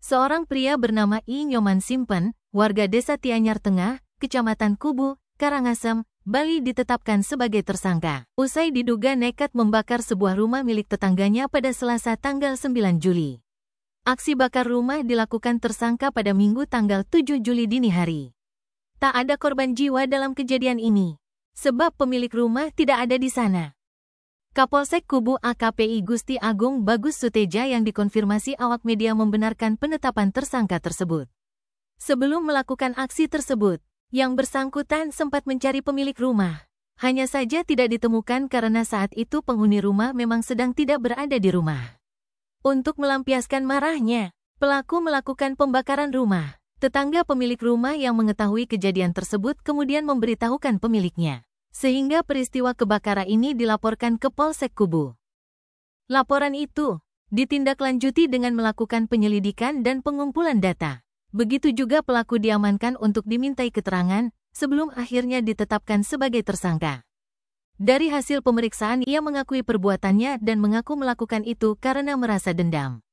Seorang pria bernama I Nyoman Simpen, warga desa Tianyar Tengah, Kecamatan Kubu, Karangasem, Bali ditetapkan sebagai tersangka. Usai diduga nekat membakar sebuah rumah milik tetangganya pada Selasa tanggal 9 Juli. Aksi bakar rumah dilakukan tersangka pada Minggu tanggal 7 Juli dini hari. Tak ada korban jiwa dalam kejadian ini, sebab pemilik rumah tidak ada di sana. Kapolsek Kubu AKPI Gusti Agung Bagus Suteja yang dikonfirmasi awak media membenarkan penetapan tersangka tersebut. Sebelum melakukan aksi tersebut, yang bersangkutan sempat mencari pemilik rumah. Hanya saja tidak ditemukan karena saat itu penghuni rumah memang sedang tidak berada di rumah. Untuk melampiaskan marahnya, pelaku melakukan pembakaran rumah. Tetangga pemilik rumah yang mengetahui kejadian tersebut kemudian memberitahukan pemiliknya. Sehingga peristiwa kebakaran ini dilaporkan ke Polsek Kubu. Laporan itu ditindaklanjuti dengan melakukan penyelidikan dan pengumpulan data. Begitu juga pelaku diamankan untuk dimintai keterangan sebelum akhirnya ditetapkan sebagai tersangka. Dari hasil pemeriksaan ia mengakui perbuatannya dan mengaku melakukan itu karena merasa dendam.